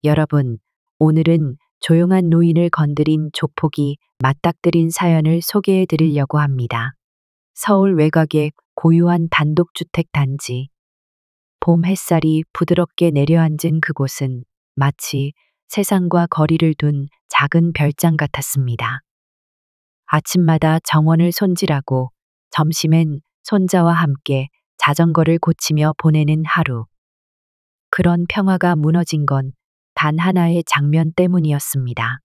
여러분, 오늘은 조용한 노인을 건드린 조폭이 맞닥뜨린 사연을 소개해 드리려고 합니다. 서울 외곽의 고요한 단독주택 단지. 봄 햇살이 부드럽게 내려앉은 그곳은 마치 세상과 거리를 둔 작은 별장 같았습니다. 아침마다 정원을 손질하고 점심엔 손자와 함께 자전거를 고치며 보내는 하루. 그런 평화가 무너진 건 단 하나의 장면 때문이었습니다.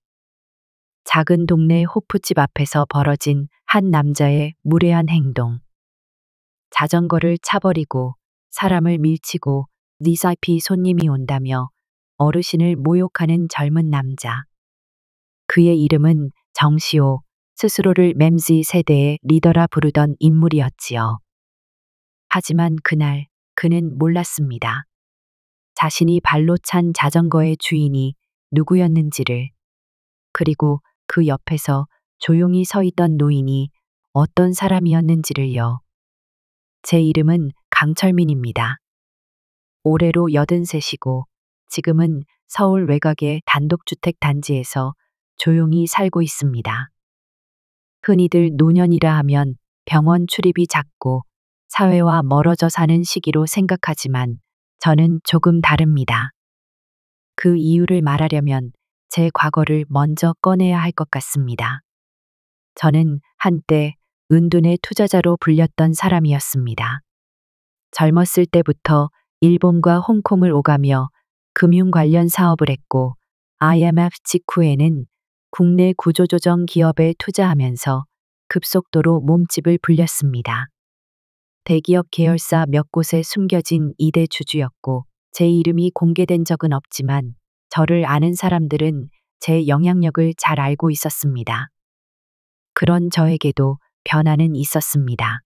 작은 동네 호프집 앞에서 벌어진 한 남자의 무례한 행동. 자전거를 차버리고 사람을 밀치고 니사피 손님이 온다며 어르신을 모욕하는 젊은 남자. 그의 이름은 정시호, 스스로를 맴지 세대의 리더라 부르던 인물이었지요. 하지만 그날 그는 몰랐습니다. 자신이 발로 찬 자전거의 주인이 누구였는지를, 그리고 그 옆에서 조용히 서 있던 노인이 어떤 사람이었는지를요. 제 이름은 강철민입니다. 올해로 83이고 지금은 서울 외곽의 단독주택 단지에서 조용히 살고 있습니다. 흔히들 노년이라 하면 병원 출입이 잦고 사회와 멀어져 사는 시기로 생각하지만 저는 조금 다릅니다. 그 이유를 말하려면 제 과거를 먼저 꺼내야 할 것 같습니다. 저는 한때 은둔의 투자자로 불렸던 사람이었습니다. 젊었을 때부터 일본과 홍콩을 오가며 금융 관련 사업을 했고 IMF 직후에는 국내 구조조정 기업에 투자하면서 급속도로 몸집을 불렸습니다. 대기업 계열사 몇 곳에 숨겨진 2대 주주였고 제 이름이 공개된 적은 없지만 저를 아는 사람들은 제 영향력을 잘 알고 있었습니다. 그런 저에게도 변화는 있었습니다.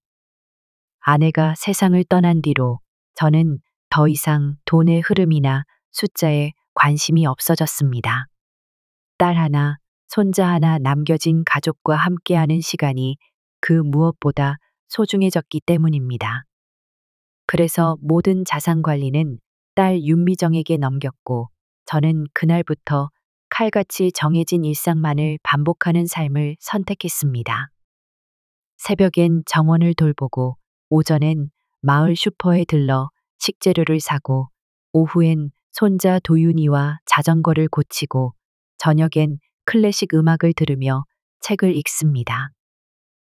아내가 세상을 떠난 뒤로 저는 더 이상 돈의 흐름이나 숫자에 관심이 없어졌습니다. 딸 하나, 손자 하나 남겨진 가족과 함께하는 시간이 그 무엇보다 소중해졌기 때문입니다. 그래서 모든 자산 관리는 딸 윤미정에게 넘겼고 저는 그날부터 칼같이 정해진 일상만을 반복하는 삶을 선택했습니다. 새벽엔 정원을 돌보고 오전엔 마을 슈퍼에 들러 식재료를 사고 오후엔 손자 도윤이와 자전거를 고치고 저녁엔 클래식 음악을 들으며 책을 읽습니다.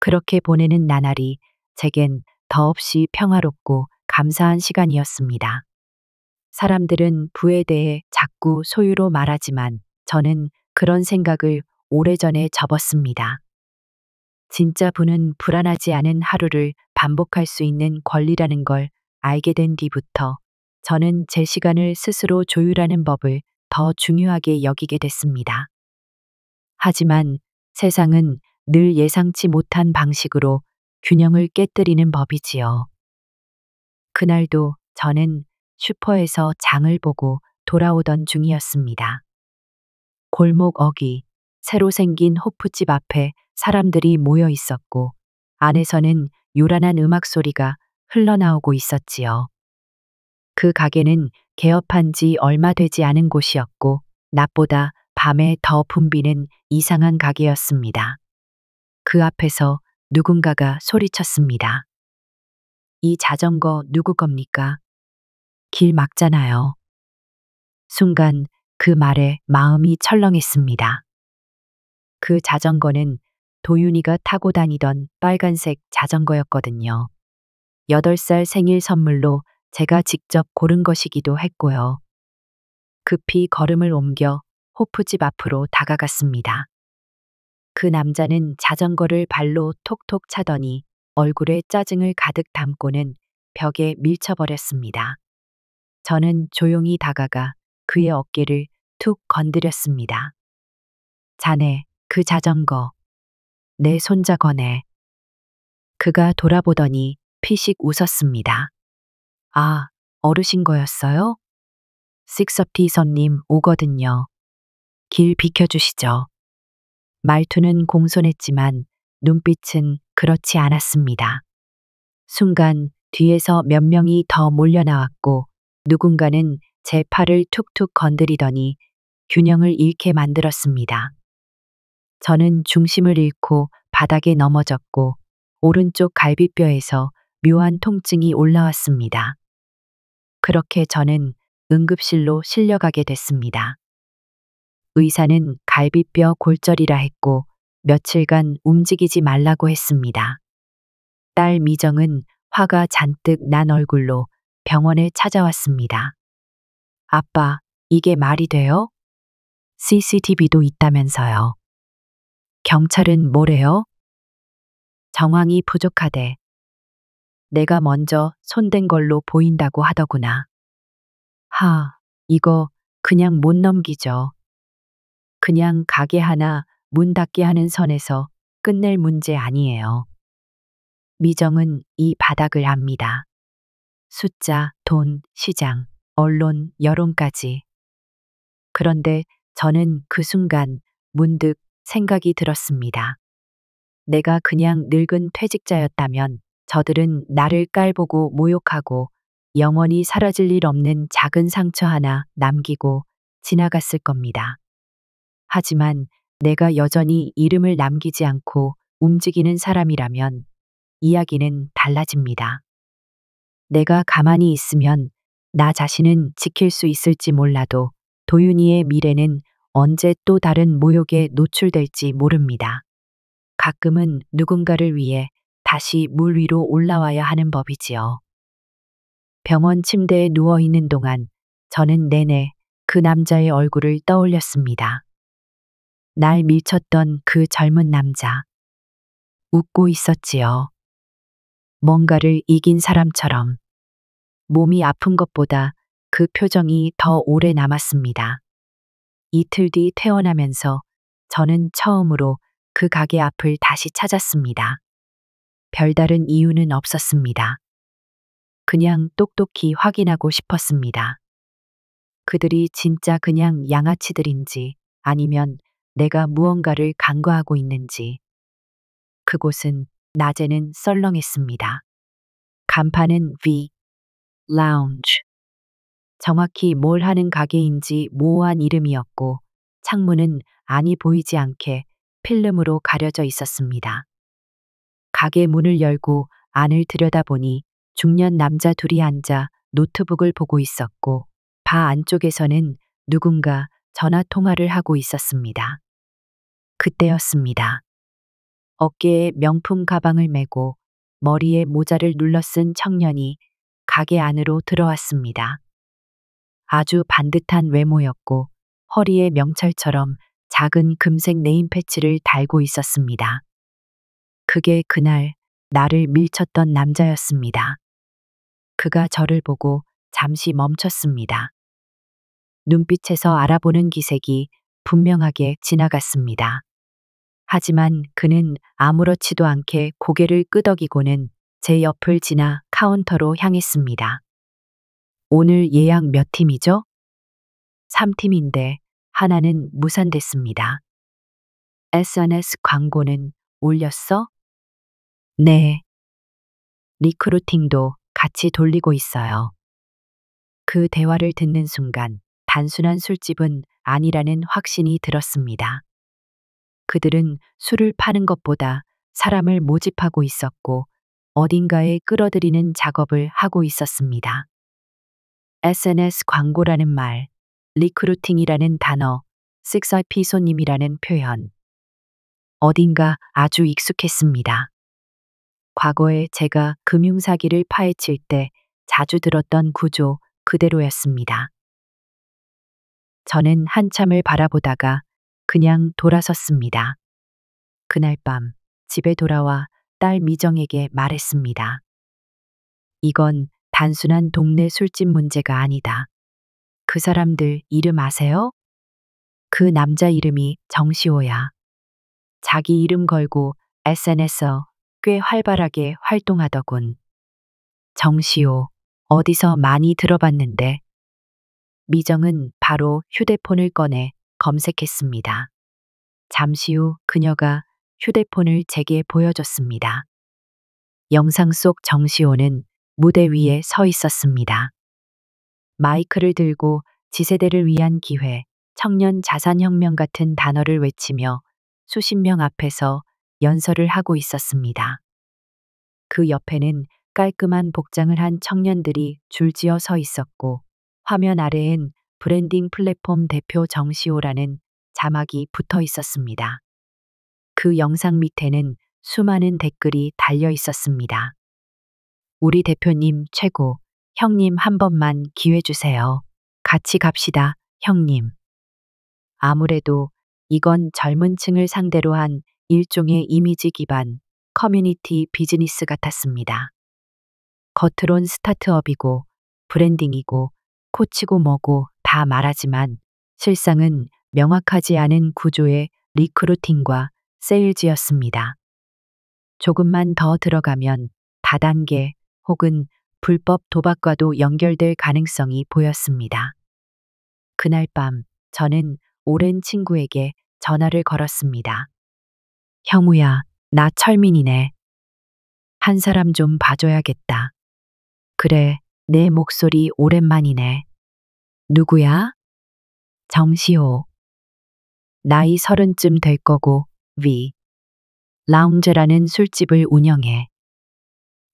그렇게 보내는 나날이 제겐 더없이 평화롭고 감사한 시간이었습니다. 사람들은 부에 대해 자꾸 소유로 말하지만 저는 그런 생각을 오래전에 접었습니다. 진짜 부는 불안하지 않은 하루를 반복할 수 있는 권리라는 걸 알게 된 뒤부터 저는 제 시간을 스스로 조율하는 법을 더 중요하게 여기게 됐습니다. 하지만 세상은 늘 예상치 못한 방식으로 균형을 깨뜨리는 법이지요. 그날도 저는 슈퍼에서 장을 보고 돌아오던 중이었습니다. 골목 어귀, 새로 생긴 호프집 앞에 사람들이 모여 있었고 안에서는 요란한 음악 소리가 흘러나오고 있었지요. 그 가게는 개업한 지 얼마 되지 않은 곳이었고 낮보다 밤에 더 붐비는 이상한 가게였습니다. 그 앞에서 누군가가 소리쳤습니다. 이 자전거 누구 겁니까? 길 막잖아요. 순간 그 말에 마음이 철렁했습니다. 그 자전거는 도윤이가 타고 다니던 빨간색 자전거였거든요. 8살 생일 선물로 제가 직접 고른 것이기도 했고요. 급히 걸음을 옮겨 호프집 앞으로 다가갔습니다. 그 남자는 자전거를 발로 톡톡 차더니 얼굴에 짜증을 가득 담고는 벽에 밀쳐버렸습니다. 저는 조용히 다가가 그의 어깨를 툭 건드렸습니다. 자네, 그 자전거. 내 손자 거네. 그가 돌아보더니 피식 웃었습니다. 아, 어르신 거였어요? 식서티 손님 오거든요. 길 비켜주시죠. 말투는 공손했지만 눈빛은 그렇지 않았습니다. 순간 뒤에서 몇 명이 더 몰려나왔고 누군가는 제 팔을 툭툭 건드리더니 균형을 잃게 만들었습니다. 저는 중심을 잃고 바닥에 넘어졌고 오른쪽 갈비뼈에서 묘한 통증이 올라왔습니다. 그렇게 저는 응급실로 실려가게 됐습니다. 의사는 갈비뼈 골절이라 했고 며칠간 움직이지 말라고 했습니다. 딸 미정은 화가 잔뜩 난 얼굴로 병원에 찾아왔습니다. 아빠, 이게 말이 돼요? CCTV도 있다면서요. 경찰은 뭐래요? 정황이 부족하대. 내가 먼저 손댄 걸로 보인다고 하더구나. 이거 그냥 못 넘기죠. 그냥 가게 하나 문 닫게 하는 선에서 끝낼 문제 아니에요. 미정은 이 바닥을 압니다. 숫자, 돈, 시장, 언론, 여론까지. 그런데 저는 그 순간 문득 생각이 들었습니다. 내가 그냥 늙은 퇴직자였다면 저들은 나를 깔보고 모욕하고 영원히 사라질 일 없는 작은 상처 하나 남기고 지나갔을 겁니다. 하지만 내가 여전히 이름을 남기지 않고 움직이는 사람이라면 이야기는 달라집니다. 내가 가만히 있으면 나 자신은 지킬 수 있을지 몰라도 도윤이의 미래는 언제 또 다른 모욕에 노출될지 모릅니다. 가끔은 누군가를 위해 다시 물 위로 올라와야 하는 법이지요. 병원 침대에 누워 있는 동안 저는 내내 그 남자의 얼굴을 떠올렸습니다. 날 밀쳤던 그 젊은 남자. 웃고 있었지요. 뭔가를 이긴 사람처럼. 몸이 아픈 것보다 그 표정이 더 오래 남았습니다. 이틀 뒤 퇴원하면서 저는 처음으로 그 가게 앞을 다시 찾았습니다. 별다른 이유는 없었습니다. 그냥 똑똑히 확인하고 싶었습니다. 그들이 진짜 그냥 양아치들인지 아니면 내가 무언가를 간과하고 있는지. 그곳은 낮에는 썰렁했습니다. 간판은 V, Lounge. 정확히 뭘 하는 가게인지 모호한 이름이었고 창문은 안이 보이지 않게 필름으로 가려져 있었습니다. 가게 문을 열고 안을 들여다보니 중년 남자 둘이 앉아 노트북을 보고 있었고 바 안쪽에서는 누군가 전화 통화를 하고 있었습니다. 그때였습니다. 어깨에 명품 가방을 메고 머리에 모자를 눌러쓴 청년이 가게 안으로 들어왔습니다. 아주 반듯한 외모였고 허리에 명찰처럼 작은 금색 네임 패치를 달고 있었습니다. 그게 그날 나를 밀쳤던 남자였습니다. 그가 저를 보고 잠시 멈췄습니다. 눈빛에서 알아보는 기색이 분명하게 지나갔습니다. 하지만 그는 아무렇지도 않게 고개를 끄덕이고는 제 옆을 지나 카운터로 향했습니다. 오늘 예약 몇 팀이죠? 3팀인데 하나는 무산됐습니다. SNS 광고는 올렸어? 네. 리크루팅도 같이 돌리고 있어요. 그 대화를 듣는 순간 단순한 술집은 아니라는 확신이 들었습니다. 그들은 술을 파는 것보다 사람을 모집하고 있었고 어딘가에 끌어들이는 작업을 하고 있었습니다. SNS 광고라는 말, 리크루팅이라는 단어, 6IP 손님이라는 표현. 어딘가 아주 익숙했습니다. 과거에 제가 금융사기를 파헤칠 때 자주 들었던 구조 그대로였습니다. 저는 한참을 바라보다가 그냥 돌아섰습니다. 그날 밤 집에 돌아와 딸 미정에게 말했습니다. 이건 단순한 동네 술집 문제가 아니다. 그 사람들 이름 아세요? 그 남자 이름이 정시호야. 자기 이름 걸고 SNS에 꽤 활발하게 활동하더군. 정시호, 어디서 많이 들어봤는데. 미정은 바로 휴대폰을 꺼내 검색했습니다. 잠시 후 그녀가 휴대폰을 제게 보여줬습니다. 영상 속 정시호는 무대 위에 서 있었습니다. 마이크를 들고 지세대를 위한 기회, 청년 자산혁명 같은 단어를 외치며 수십 명 앞에서 연설을 하고 있었습니다. 그 옆에는 깔끔한 복장을 한 청년들이 줄지어 서 있었고 화면 아래엔 브랜딩 플랫폼 대표 정시호라는 자막이 붙어 있었습니다. 그 영상 밑에는 수많은 댓글이 달려 있었습니다. 우리 대표님 최고, 형님 한 번만 기회 주세요. 같이 갑시다, 형님. 아무래도 이건 젊은 층을 상대로 한 일종의 이미지 기반 커뮤니티 비즈니스 같았습니다. 겉으론 스타트업이고 브랜딩이고 코치고 뭐고 다 말하지만 실상은 명확하지 않은 구조의 리크루팅과 세일즈였습니다. 조금만 더 들어가면 다단계 혹은 불법 도박과도 연결될 가능성이 보였습니다. 그날 밤 저는 오랜 친구에게 전화를 걸었습니다. 형우야, 나 철민이네. 한 사람 좀 봐줘야겠다. 그래, 내 목소리 오랜만이네. 누구야? 정시호. 나이 30쯤 될 거고, 위. 라운제라는 술집을 운영해.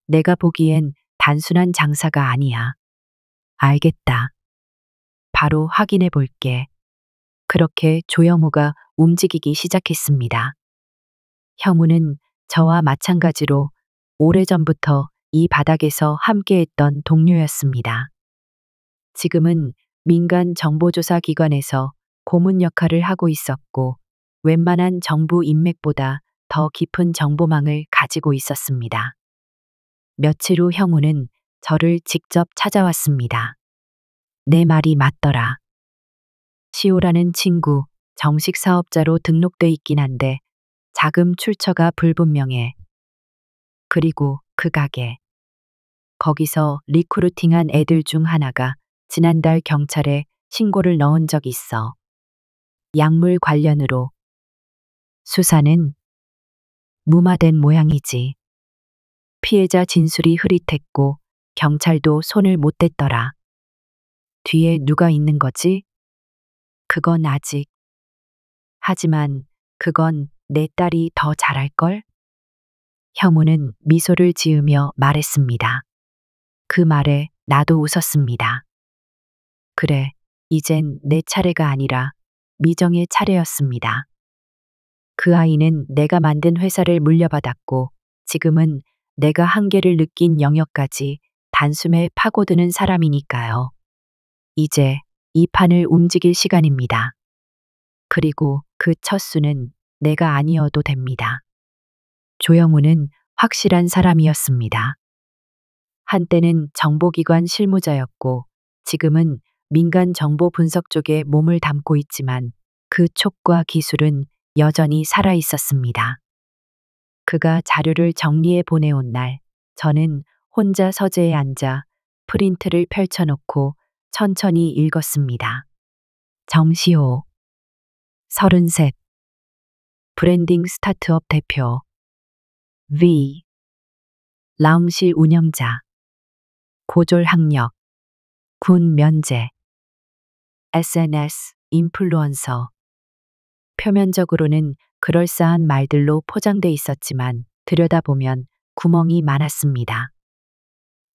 내가 보기엔 단순한 장사가 아니야. 알겠다. 바로 확인해 볼게. 그렇게 조영우가 움직이기 시작했습니다. 형우는 저와 마찬가지로 오래전부터 이 바닥에서 함께했던 동료였습니다. 지금은 민간 정보조사 기관에서 고문 역할을 하고 있었고 웬만한 정부 인맥보다 더 깊은 정보망을 가지고 있었습니다. 며칠 후 형우는 저를 직접 찾아왔습니다. 내 말이 맞더라. 시호라는 친구, 정식 사업자로 등록돼 있긴 한데 자금 출처가 불분명해. 그리고 그 가게. 거기서 리크루팅한 애들 중 하나가 지난달 경찰에 신고를 넣은 적 있어. 약물 관련으로. 수사는 무마된 모양이지. 피해자 진술이 흐릿했고 경찰도 손을 못 댔더라. 뒤에 누가 있는 거지? 그건 아직. 하지만 그건 내 딸이 더 잘할걸? 형우는 미소를 지으며 말했습니다. 그 말에 나도 웃었습니다. 그래, 이젠 내 차례가 아니라 미정의 차례였습니다. 그 아이는 내가 만든 회사를 물려받았고 지금은 내가 한계를 느낀 영역까지 단숨에 파고드는 사람이니까요. 이제 이 판을 움직일 시간입니다. 그리고 그 첫 수는 내가 아니어도 됩니다. 조영우는 확실한 사람이었습니다. 한때는 정보기관 실무자였고 지금은 민간 정보 분석 쪽에 몸을 담고 있지만 그 촉과 기술은 여전히 살아 있었습니다. 그가 자료를 정리해 보내온 날, 저는 혼자 서재에 앉아 프린트를 펼쳐놓고 천천히 읽었습니다. 정시호, 33, 브랜딩 스타트업 대표, V, 라운실 운영자, 고졸 학력, 군 면제, SNS 인플루언서. 표면적으로는 그럴싸한 말들로 포장돼 있었지만 들여다보면 구멍이 많았습니다.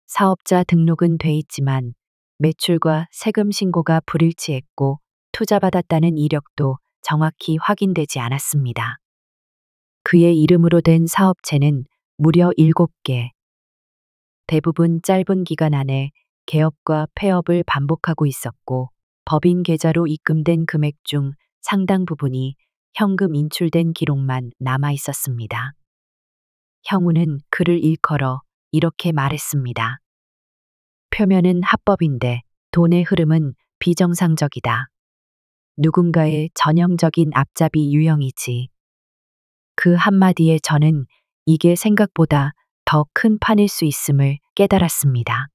사업자 등록은 돼 있지만 매출과 세금 신고가 불일치했고 투자받았다는 이력도 정확히 확인되지 않았습니다. 그의 이름으로 된 사업체는 무려 7개. 대부분 짧은 기간 안에 개업과 폐업을 반복하고 있었고 법인 계좌로 입금된 금액 중 상당 부분이 현금 인출된 기록만 남아 있었습니다. 형우는 그를 일컬어 이렇게 말했습니다. 표면은 합법인데 돈의 흐름은 비정상적이다. 누군가의 전형적인 앞잡이 유형이지. 그 한마디에 저는 이게 생각보다 더 큰 판일 수 있음을 깨달았습니다.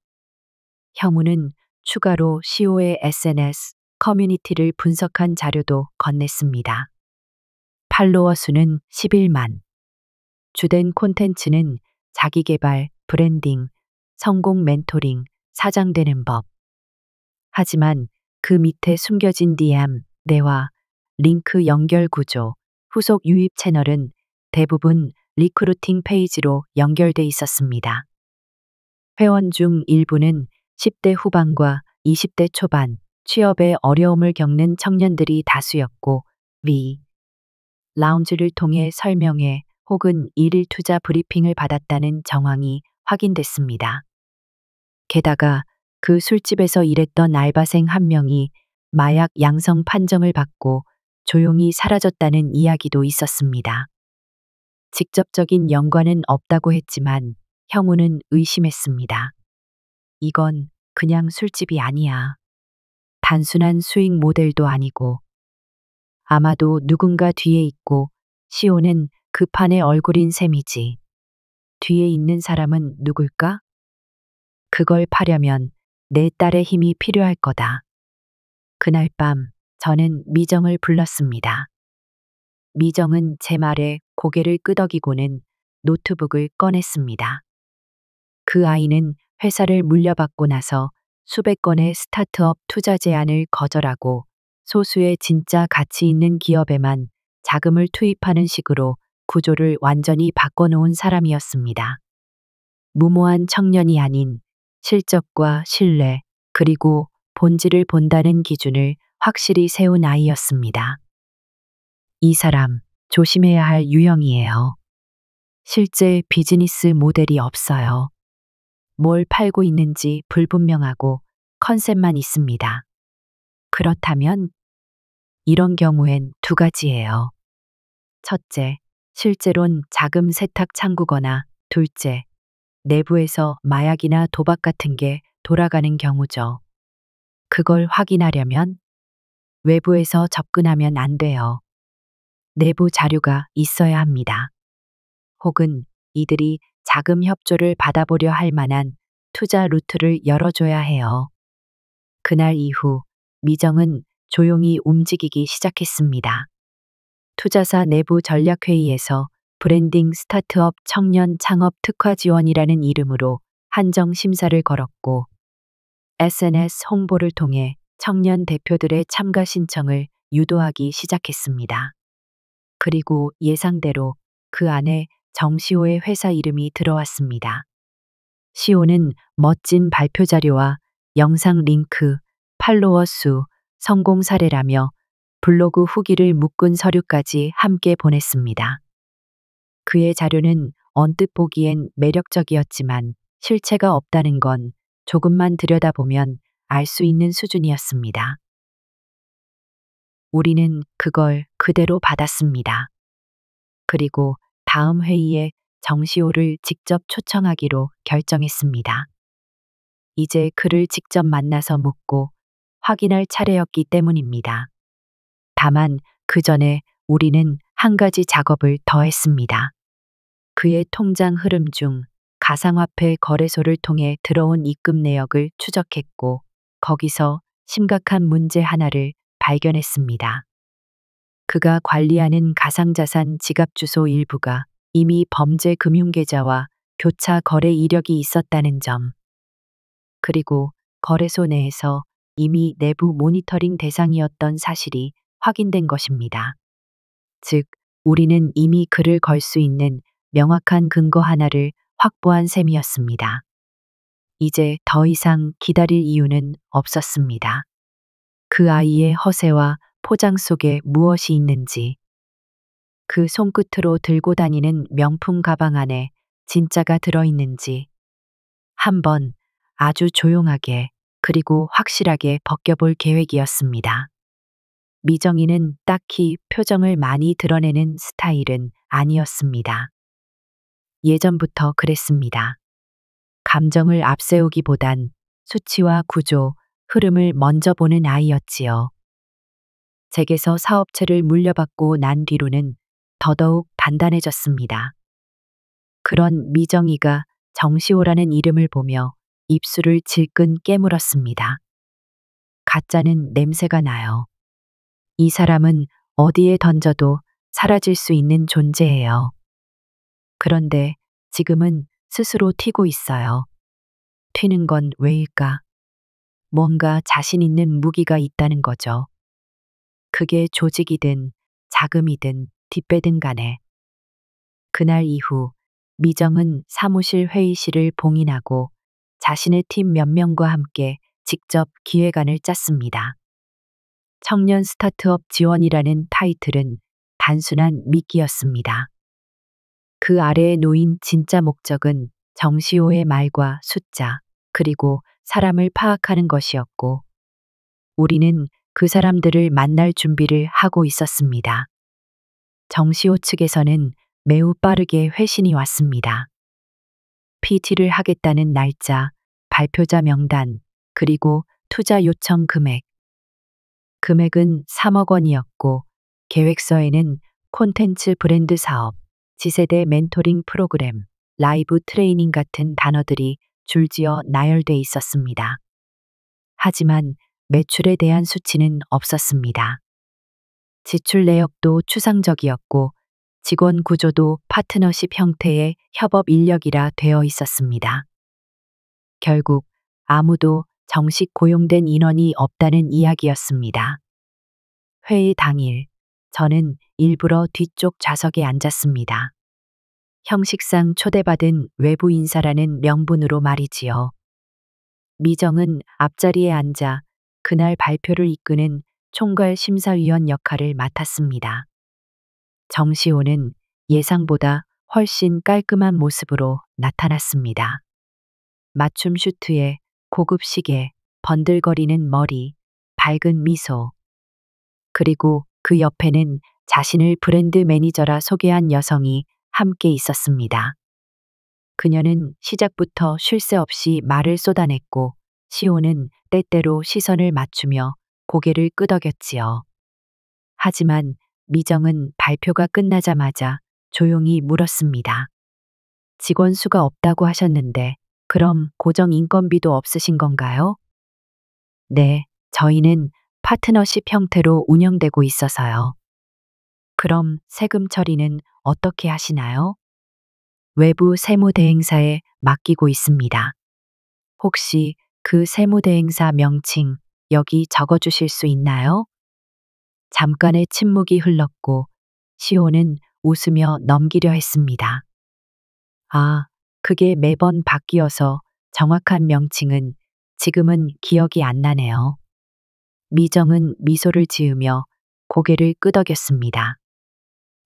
형우는 추가로 시호의 SNS 커뮤니티를 분석한 자료도 건넸습니다. 팔로워 수는 11만. 주된 콘텐츠는 자기계발, 브랜딩, 성공 멘토링, 사장되는 법. 하지만 그 밑에 숨겨진 DM, 대화, 링크 연결 구조, 후속 유입 채널은 대부분 리크루팅 페이지로 연결돼 있었습니다. 회원 중 일부는 10대 후반과 20대 초반, 취업에 어려움을 겪는 청년들이 다수였고, 위 라운지를 통해 설명회 혹은 일일 투자 브리핑을 받았다는 정황이 확인됐습니다. 게다가 그 술집에서 일했던 알바생 한 명이 마약 양성 판정을 받고 조용히 사라졌다는 이야기도 있었습니다. 직접적인 연관은 없다고 했지만 형우는 의심했습니다. 이건 그냥 술집이 아니야. 단순한 수익 모델도 아니고 아마도 누군가 뒤에 있고 시오는 그 판의 얼굴인 셈이지. 뒤에 있는 사람은 누굴까? 그걸 파려면 내 딸의 힘이 필요할 거다. 그날 밤 저는 미정을 불렀습니다. 미정은 제 말에 고개를 끄덕이고는 노트북을 꺼냈습니다. 그 아이는 회사를 물려받고 나서 수백 건의 스타트업 투자 제안을 거절하고 소수의 진짜 가치 있는 기업에만 자금을 투입하는 식으로 구조를 완전히 바꿔놓은 사람이었습니다. 무모한 청년이 아닌 실적과 신뢰, 그리고 본질을 본다는 기준을 확실히 세운 아이였습니다. 이 사람 조심해야 할 유형이에요. 실제 비즈니스 모델이 없어요. 뭘 팔고 있는지 불분명하고 컨셉만 있습니다. 그렇다면 이런 경우엔 두 가지예요. 첫째, 실제론 자금 세탁 창구거나 둘째, 내부에서 마약이나 도박 같은 게 돌아가는 경우죠. 그걸 확인하려면 외부에서 접근하면 안 돼요. 내부 자료가 있어야 합니다. 혹은 이들이 자금 협조를 받아보려 할 만한 투자 루트를 열어줘야 해요. 그날 이후 미정은 조용히 움직이기 시작했습니다. 투자사 내부 전략회의에서 브랜딩 스타트업 청년 창업 특화 지원이라는 이름으로 한정 심사를 걸었고, SNS 홍보를 통해 청년 대표들의 참가 신청을 유도하기 시작했습니다. 그리고 예상대로 그 안에 정시호의 회사 이름이 들어왔습니다. 시호는 멋진 발표 자료와 영상 링크, 팔로워 수, 성공 사례라며 블로그 후기를 묶은 서류까지 함께 보냈습니다. 그의 자료는 언뜻 보기엔 매력적이었지만 실체가 없다는 건 조금만 들여다보면 알 수 있는 수준이었습니다. 우리는 그걸 그대로 받았습니다. 그리고 다음 회의에 정시호를 직접 초청하기로 결정했습니다. 이제 그를 직접 만나서 묻고 확인할 차례였기 때문입니다. 다만 그 전에 우리는 한 가지 작업을 더 했습니다. 그의 통장 흐름 중 가상화폐 거래소를 통해 들어온 입금 내역을 추적했고 거기서 심각한 문제 하나를 발견했습니다. 그가 관리하는 가상자산 지갑 주소 일부가 이미 범죄 금융계좌와 교차 거래 이력이 있었다는 점. 그리고 거래소 내에서 이미 내부 모니터링 대상이었던 사실이 확인된 것입니다. 즉, 우리는 이미 그를 걸 수 있는 명확한 근거 하나를 확보한 셈이었습니다. 이제 더 이상 기다릴 이유는 없었습니다. 그 아이의 허세와 포장 속에 무엇이 있는지, 그 손끝으로 들고 다니는 명품 가방 안에 진짜가 들어있는지, 한번 아주 조용하게 그리고 확실하게 벗겨볼 계획이었습니다. 미정이는 딱히 표정을 많이 드러내는 스타일은 아니었습니다. 예전부터 그랬습니다. 감정을 앞세우기보단 수치와 구조, 흐름을 먼저 보는 아이였지요. 댁에서 사업체를 물려받고 난 뒤로는 더더욱 단단해졌습니다. 그런 미정이가 정시호라는 이름을 보며 입술을 질끈 깨물었습니다. 가짜는 냄새가 나요. 이 사람은 어디에 던져도 사라질 수 있는 존재예요. 그런데 지금은 스스로 튀고 있어요. 튀는 건 왜일까? 뭔가 자신 있는 무기가 있다는 거죠. 그게 조직이든 자금이든 뒷배든 간에. 그날 이후 미정은 사무실 회의실을 봉인하고 자신의 팀 몇 명과 함께 직접 기획안을 짰습니다. 청년 스타트업 지원이라는 타이틀은 단순한 미끼였습니다. 그 아래에 놓인 진짜 목적은 정시호의 말과 숫자, 그리고 사람을 파악하는 것이었고, 우리는 그 사람들을 만날 준비를 하고 있었습니다. 정시호 측에서는 매우 빠르게 회신이 왔습니다. PT를 하겠다는 날짜, 발표자 명단, 그리고 투자 요청 금액. 금액은 3억 원이었고, 계획서에는 콘텐츠 브랜드 사업, 지세대 멘토링 프로그램, 라이브 트레이닝 같은 단어들이 줄지어 나열돼 있었습니다. 하지만 매출에 대한 수치는 없었습니다. 지출 내역도 추상적이었고 직원 구조도 파트너십 형태의 협업 인력이라 되어 있었습니다. 결국 아무도 정식 고용된 인원이 없다는 이야기였습니다. 회의 당일, 저는 일부러 뒤쪽 좌석에 앉았습니다. 형식상 초대받은 외부 인사라는 명분으로 말이지요. 미정은 앞자리에 앉아 그날 발표를 이끄는 총괄 심사위원 역할을 맡았습니다. 정시호는 예상보다 훨씬 깔끔한 모습으로 나타났습니다. 맞춤 슈트에 고급 시계, 번들거리는 머리, 밝은 미소. 그리고 그 옆에는 자신을 브랜드 매니저라 소개한 여성이 함께 있었습니다. 그녀는 시작부터 쉴 새 없이 말을 쏟아냈고 시호는 때때로 시선을 맞추며 고개를 끄덕였지요. 하지만 미정은 발표가 끝나자마자 조용히 물었습니다. 직원 수가 없다고 하셨는데 그럼 고정 인건비도 없으신 건가요? 네, 저희는 파트너십 형태로 운영되고 있어서요. 그럼 세금 처리는 어떻게 하시나요? 외부 세무대행사에 맡기고 있습니다. 혹시 그 세무대행사 명칭 여기 적어 주실 수 있나요? 잠깐의 침묵이 흘렀고 시호는 웃으며 넘기려 했습니다. 아, 그게 매번 바뀌어서 정확한 명칭은 지금은 기억이 안 나네요. 미정은 미소를 지으며 고개를 끄덕였습니다.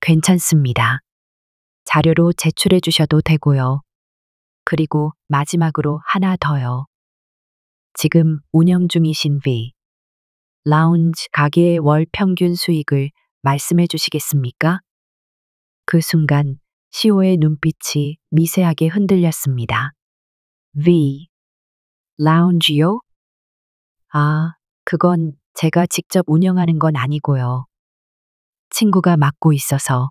괜찮습니다. 자료로 제출해 주셔도 되고요. 그리고 마지막으로 하나 더요. 지금 운영 중이신 V 라운지 가게의 월 평균 수익을 말씀해 주시겠습니까? 그 순간 시호의 눈빛이 미세하게 흔들렸습니다. V 라운지요? 아, 그건 제가 직접 운영하는 건 아니고요. 친구가 맡고 있어서.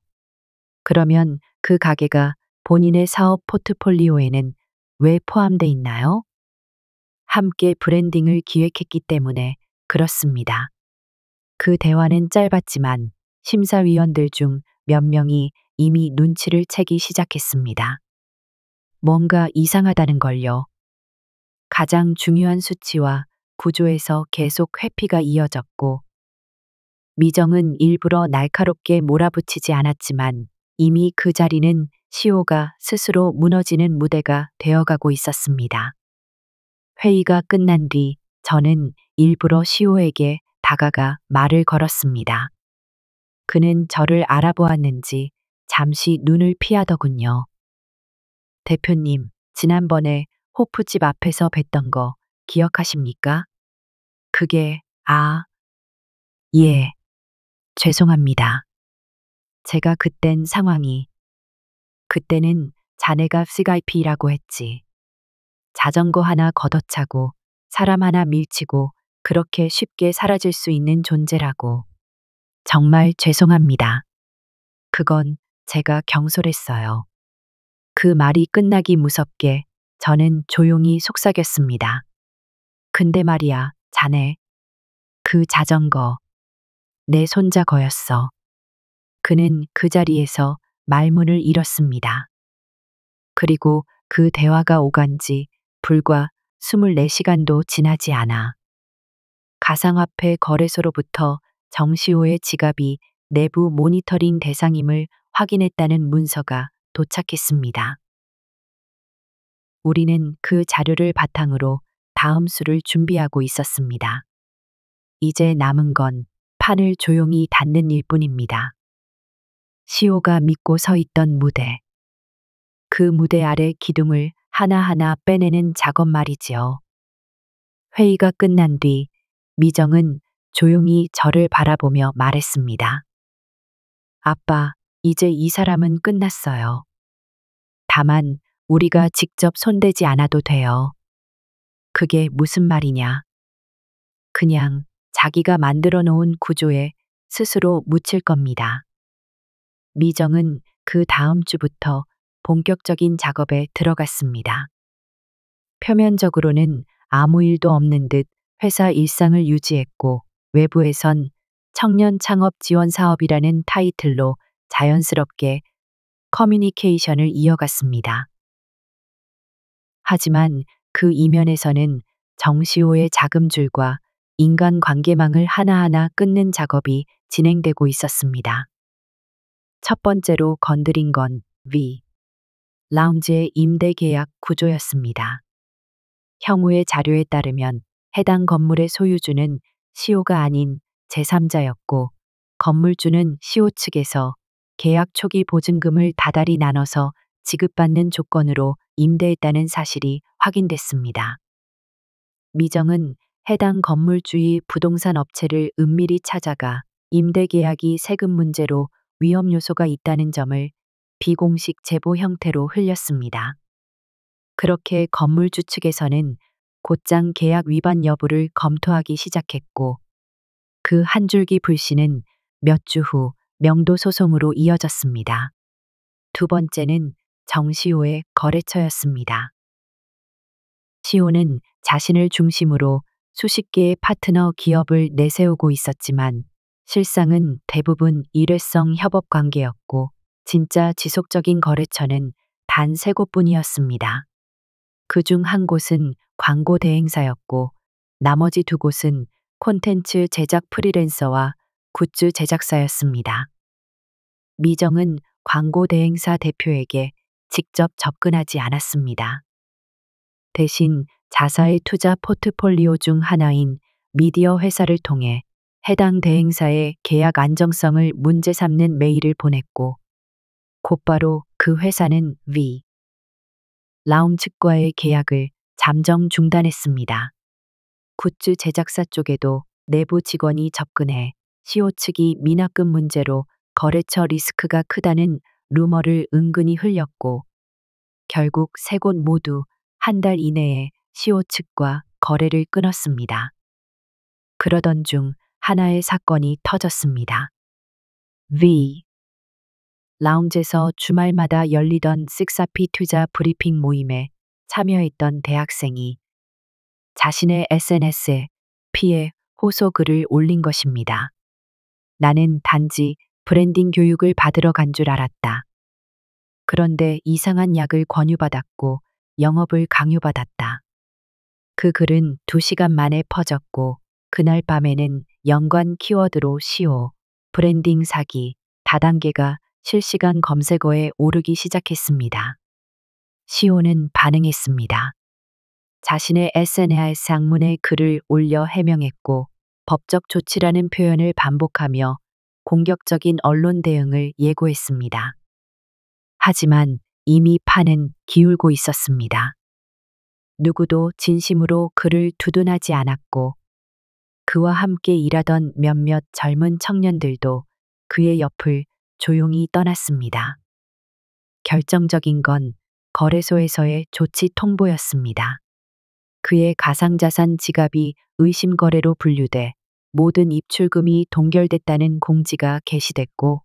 그러면 그 가게가 본인의 사업 포트폴리오에는 왜 포함돼 있나요? 함께 브랜딩을 기획했기 때문에 그렇습니다. 그 대화는 짧았지만 심사위원들 중 몇 명이 이미 눈치를 채기 시작했습니다. 뭔가 이상하다는 걸요. 가장 중요한 수치와 구조에서 계속 회피가 이어졌고, 미정은 일부러 날카롭게 몰아붙이지 않았지만 이미 그 자리는 시호가 스스로 무너지는 무대가 되어가고 있었습니다. 회의가 끝난 뒤 저는 일부러 시호에게 다가가 말을 걸었습니다. 그는 저를 알아보았는지 잠시 눈을 피하더군요. 대표님, 지난번에 호프집 앞에서 뵀던 거 기억하십니까? 그게, 예, 죄송합니다. 제가 그때는 자네가 CIP라고 했지. 자전거 하나 걷어차고 사람 하나 밀치고 그렇게 쉽게 사라질 수 있는 존재라고. 정말 죄송합니다. 그건 제가 경솔했어요. 그 말이 끝나기 무섭게 저는 조용히 속삭였습니다. 근데 말이야, 자네. 그 자전거. 내 손자 거였어. 그는 그 자리에서 말문을 잃었습니다. 그리고 그 대화가 오간 지 불과 24시간도 지나지 않아 가상화폐 거래소로부터 정시호의 지갑이 내부 모니터링 대상임을 확인했다는 문서가 도착했습니다. 우리는 그 자료를 바탕으로 다음 수를 준비하고 있었습니다. 이제 남은 건 판을 조용히 닫는 일뿐입니다. 시호가 믿고 서 있던 무대. 그 무대 아래 기둥을 하나하나 빼내는 작업 말이지요. 회의가 끝난 뒤 미정은 조용히 저를 바라보며 말했습니다. 아빠, 이제 이 사람은 끝났어요. 다만 우리가 직접 손대지 않아도 돼요. 그게 무슨 말이냐? 그냥 자기가 만들어 놓은 구조에 스스로 묻힐 겁니다. 미정은 그 다음 주부터 본격적인 작업에 들어갔습니다. 표면적으로는 아무 일도 없는 듯 회사 일상을 유지했고, 외부에선 청년 창업 지원 사업이라는 타이틀로 자연스럽게 커뮤니케이션을 이어갔습니다. 하지만 그 이면에서는 정시호의 자금줄과 인간관계망을 하나하나 끊는 작업이 진행되고 있었습니다. 첫 번째로 건드린 건 V 라운지의 임대 계약 구조였습니다. 형우의 자료에 따르면 해당 건물의 소유주는 시호가 아닌 제3자였고, 건물주는 시호 측에서 계약 초기 보증금을 다달이 나눠서 지급받는 조건으로 임대했다는 사실이 확인됐습니다. 미정은 해당 건물주의 부동산 업체를 은밀히 찾아가 임대 계약이 세금 문제로 위험 요소가 있다는 점을 비공식 제보 형태로 흘렸습니다. 그렇게 건물주 측에서는 곧장 계약 위반 여부를 검토하기 시작했고, 그 한 줄기 불씨는 몇 주 후 명도 소송으로 이어졌습니다. 두 번째는 정시호의 거래처였습니다. 시호는 자신을 중심으로 수십 개의 파트너 기업을 내세우고 있었지만, 실상은 대부분 일회성 협업 관계였고, 진짜 지속적인 거래처는 단 3곳뿐이었습니다. 그중 한 곳은 광고 대행사였고, 나머지 2곳은 콘텐츠 제작 프리랜서와 굿즈 제작사였습니다. 미정은 광고 대행사 대표에게 직접 접근하지 않았습니다. 대신 자사의 투자 포트폴리오 중 하나인 미디어 회사를 통해 해당 대행사의 계약 안정성을 문제 삼는 메일을 보냈고, 곧바로 그 회사는 V 라움 측과의 계약을 잠정 중단했습니다. 굿즈 제작사 쪽에도 내부 직원이 접근해 시호 측이 미납금 문제로 거래처 리스크가 크다는 루머를 은근히 흘렸고, 결국 3곳 모두 한 달 이내에 시호 측과 거래를 끊었습니다. 그러던 중 하나의 사건이 터졌습니다. V 라운지에서 주말마다 열리던 식사피 투자 브리핑 모임에 참여했던 대학생이 자신의 SNS에 피해 호소 글을 올린 것입니다. 나는 단지 브랜딩 교육을 받으러 간 줄 알았다. 그런데 이상한 약을 권유받았고 영업을 강요받았다. 그 글은 2시간 만에 퍼졌고, 그날 밤에는 연관 키워드로 시호, 브랜딩 사기, 다단계가 실시간 검색어에 오르기 시작했습니다. 시호는 반응했습니다. 자신의 SNS 장문에 글을 올려 해명했고, 법적 조치라는 표현을 반복하며 공격적인 언론 대응을 예고했습니다. 하지만 이미 판은 기울고 있었습니다. 누구도 진심으로 그를 두둔하지 않았고, 그와 함께 일하던 몇몇 젊은 청년들도 그의 옆을 조용히 떠났습니다. 결정적인 건 거래소에서의 조치 통보였습니다. 그의 가상자산 지갑이 의심거래로 분류돼 모든 입출금이 동결됐다는 공지가 게시됐고,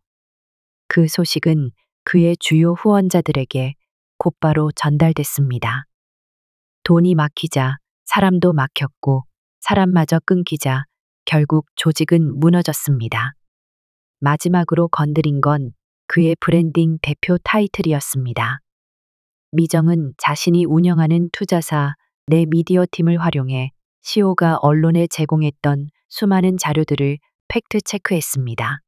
그 소식은 그의 주요 후원자들에게 곧바로 전달됐습니다. 돈이 막히자 사람도 막혔고, 사람마저 끊기자 결국 조직은 무너졌습니다. 마지막으로 건드린 건 그의 브랜딩 대표 타이틀이었습니다. 미정은 자신이 운영하는 투자사 내 미디어 팀을 활용해 시호가 언론에 제공했던 수많은 자료들을 팩트 체크했습니다.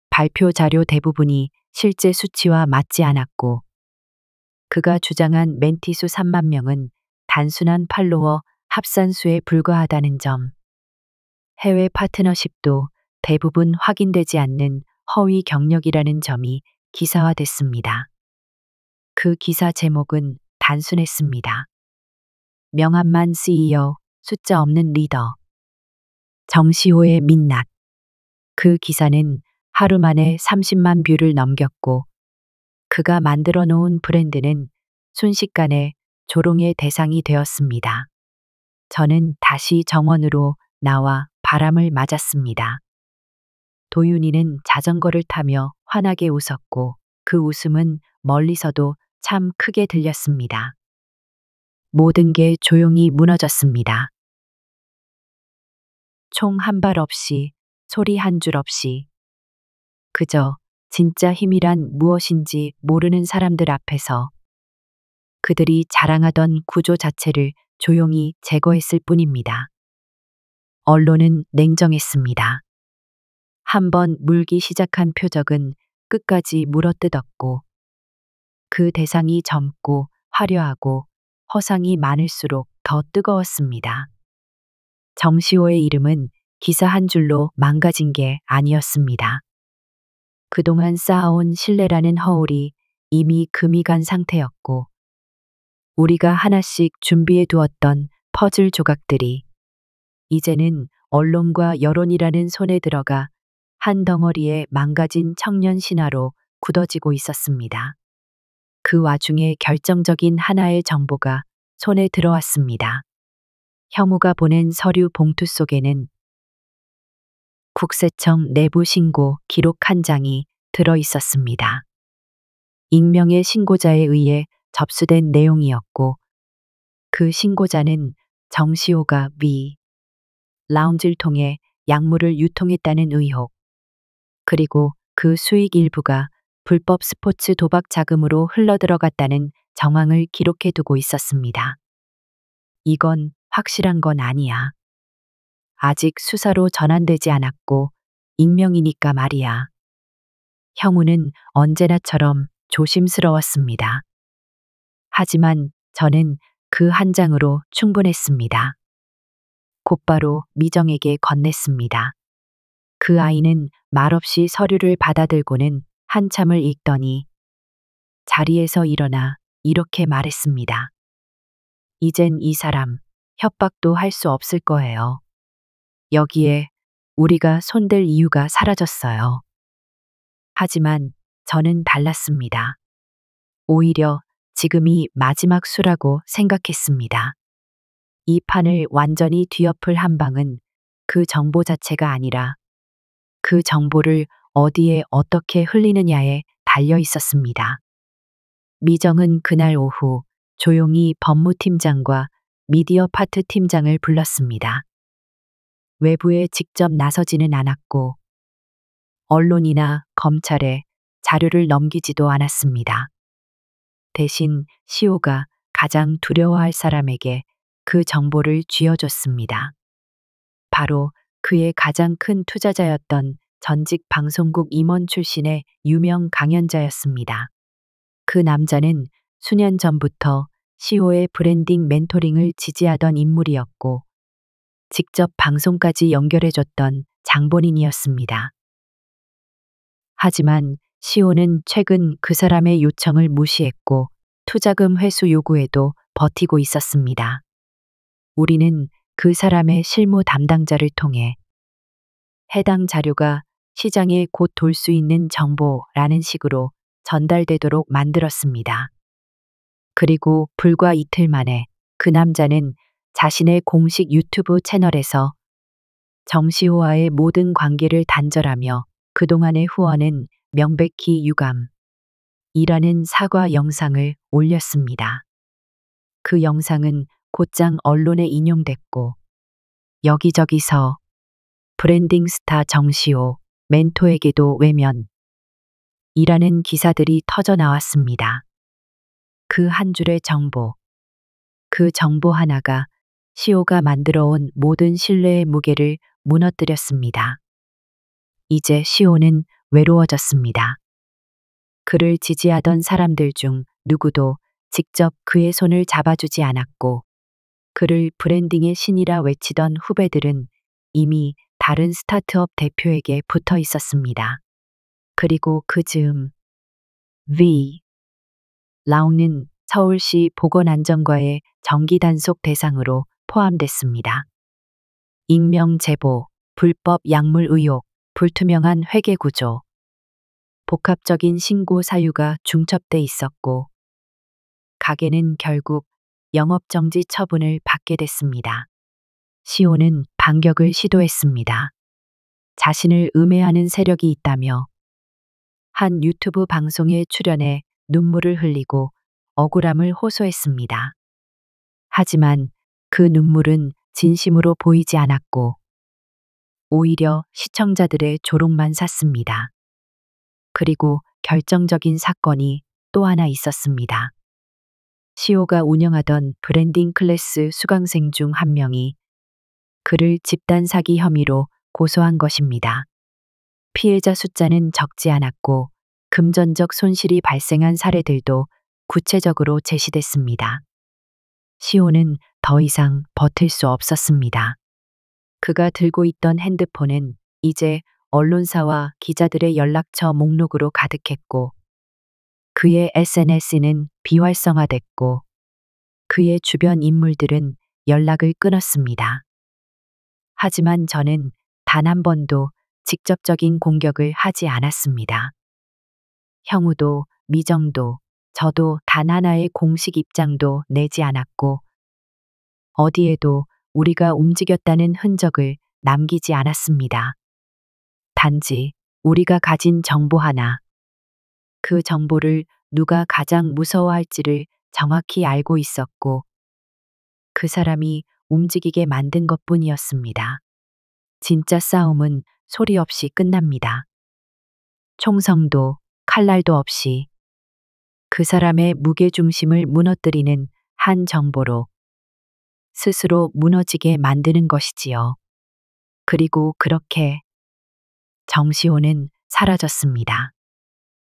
발표 자료 대부분이 실제 수치와 맞지 않았고, 그가 주장한 멘티수 3만 명은 단순한 팔로워 합산수에 불과하다는 점, 해외 파트너십도 대부분 확인되지 않는 허위 경력이라는 점이 기사화됐습니다. 그 기사 제목은 단순했습니다. 명함만 CEO, 숫자 없는 리더. 정시호의 민낯. 그 기사는 하루 만에 30만 뷰를 넘겼고, 그가 만들어 놓은 브랜드는 순식간에 조롱의 대상이 되었습니다. 저는 다시 정원으로 나와 바람을 맞았습니다. 도윤이는 자전거를 타며 환하게 웃었고, 그 웃음은 멀리서도 참 크게 들렸습니다. 모든 게 조용히 무너졌습니다. 총 한 발 없이, 소리 한 줄 없이. 그저 진짜 힘이란 무엇인지 모르는 사람들 앞에서 그들이 자랑하던 구조 자체를 조용히 제거했을 뿐입니다. 언론은 냉정했습니다. 한번 물기 시작한 표적은 끝까지 물어뜯었고, 그 대상이 젊고 화려하고 허상이 많을수록 더 뜨거웠습니다. 정시호의 이름은 기사 한 줄로 망가진 게 아니었습니다. 그동안 쌓아온 신뢰라는 허울이 이미 금이 간 상태였고, 우리가 하나씩 준비해 두었던 퍼즐 조각들이 이제는 언론과 여론이라는 손에 들어가 한 덩어리의 망가진 청년 신화로 굳어지고 있었습니다. 그 와중에 결정적인 하나의 정보가 손에 들어왔습니다. 혐오가 보낸 서류 봉투 속에는 국세청 내부 신고 기록 한 장이 들어 있었습니다. 익명의 신고자에 의해 접수된 내용이었고, 그 신고자는 정시호가 위 라운지를 통해 약물을 유통했다는 의혹, 그리고 그 수익 일부가 불법 스포츠 도박 자금으로 흘러들어갔다는 정황을 기록해 두고 있었습니다. 이건 확실한 건 아니야. 아직 수사로 전환되지 않았고, 익명이니까 말이야. 형우는 언제나처럼 조심스러웠습니다. 하지만 저는 그 한 장으로 충분했습니다. 곧바로 미정에게 건넸습니다. 그 아이는 말없이 서류를 받아들고는 한참을 읽더니 자리에서 일어나 이렇게 말했습니다. 이젠 이 사람 협박도 할 수 없을 거예요. 여기에 우리가 손댈 이유가 사라졌어요. 하지만 저는 달랐습니다. 오히려 지금이 마지막 수라고 생각했습니다. 이 판을 완전히 뒤엎을 한 방은 그 정보 자체가 아니라 그 정보를 어디에 어떻게 흘리느냐에 달려 있었습니다. 미정은 그날 오후 조용히 법무팀장과 미디어 파트 팀장을 불렀습니다. 외부에 직접 나서지는 않았고, 언론이나 검찰에 자료를 넘기지도 않았습니다. 대신 시호가 가장 두려워할 사람에게 그 정보를 쥐어줬습니다. 바로 그의 가장 큰 투자자였던 전직 방송국 임원 출신의 유명 강연자였습니다. 그 남자는 수년 전부터 시호의 브랜딩 멘토링을 지지하던 인물이었고, 직접 방송까지 연결해줬던 장본인이었습니다. 하지만 시호는 최근 그 사람의 요청을 무시했고, 투자금 회수 요구에도 버티고 있었습니다. 우리는 그 사람의 실무 담당자를 통해 해당 자료가 시장에 곧 돌 수 있는 정보라는 식으로 전달되도록 만들었습니다. 그리고 불과 이틀 만에 그 남자는 자신의 공식 유튜브 채널에서 정시호와의 모든 관계를 단절하며 그동안의 후원은 명백히 유감이라는 사과 영상을 올렸습니다. 그 영상은 곧장 언론에 인용됐고, 여기저기서 브랜딩 스타 정시호 멘토에게도 외면이라는 기사들이 터져 나왔습니다. 그 한 줄의 정보, 그 정보 하나가 시호가 만들어온 모든 신뢰의 무게를 무너뜨렸습니다. 이제 시온은 외로워졌습니다. 그를 지지하던 사람들 중 누구도 직접 그의 손을 잡아주지 않았고, 그를 브랜딩의 신이라 외치던 후배들은 이미 다른 스타트업 대표에게 붙어 있었습니다. 그리고 그 즈음, V. 라운은 서울시 보건안전과의 정기 단속 대상으로 포함됐습니다. 익명 제보, 불법 약물 의혹, 불투명한 회계 구조, 복합적인 신고 사유가 중첩돼 있었고, 가게는 결국 영업정지 처분을 받게 됐습니다. 시온은 반격을 시도했습니다. 자신을 음해하는 세력이 있다며 한 유튜브 방송에 출연해 눈물을 흘리고 억울함을 호소했습니다. 하지만 그 눈물은 진심으로 보이지 않았고, 오히려 시청자들의 조롱만 샀습니다. 그리고 결정적인 사건이 또 하나 있었습니다. 시오가 운영하던 브랜딩 클래스 수강생 중 한 명이 그를 집단 사기 혐의로 고소한 것입니다. 피해자 숫자는 적지 않았고, 금전적 손실이 발생한 사례들도 구체적으로 제시됐습니다. 시오는 더 이상 버틸 수 없었습니다. 그가 들고 있던 핸드폰은 이제 언론사와 기자들의 연락처 목록으로 가득했고, 그의 SNS는 비활성화됐고, 그의 주변 인물들은 연락을 끊었습니다. 하지만 저는 단 한 번도 직접적인 공격을 하지 않았습니다. 형우도, 미정도, 저도 단 하나의 공식 입장도 내지 않았고, 어디에도 우리가 움직였다는 흔적을 남기지 않았습니다. 단지 우리가 가진 정보 하나, 그 정보를 누가 가장 무서워할지를 정확히 알고 있었고, 그 사람이 움직이게 만든 것뿐이었습니다. 진짜 싸움은 소리 없이 끝납니다. 총성도 칼날도 없이 그 사람의 무게중심을 무너뜨리는 한 정보로 스스로 무너지게 만드는 것이지요. 그리고 그렇게 정시호는 사라졌습니다.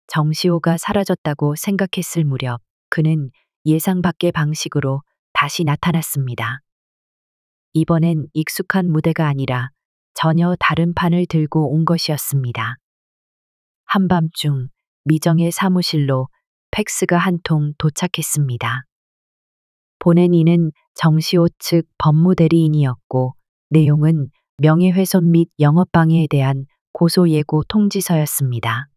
정시호가 사라졌다고 생각했을 무렵 그는 예상 밖의 방식으로 다시 나타났습니다. 이번엔 익숙한 무대가 아니라 전혀 다른 판을 들고 온 것이었습니다. 한밤중 미정의 사무실로 팩스가 한 통 도착했습니다. 보낸 이는 정시호 측 법무대리인이었고, 내용은 명예훼손 및 영업방해에 대한 고소 예고 통지서였습니다.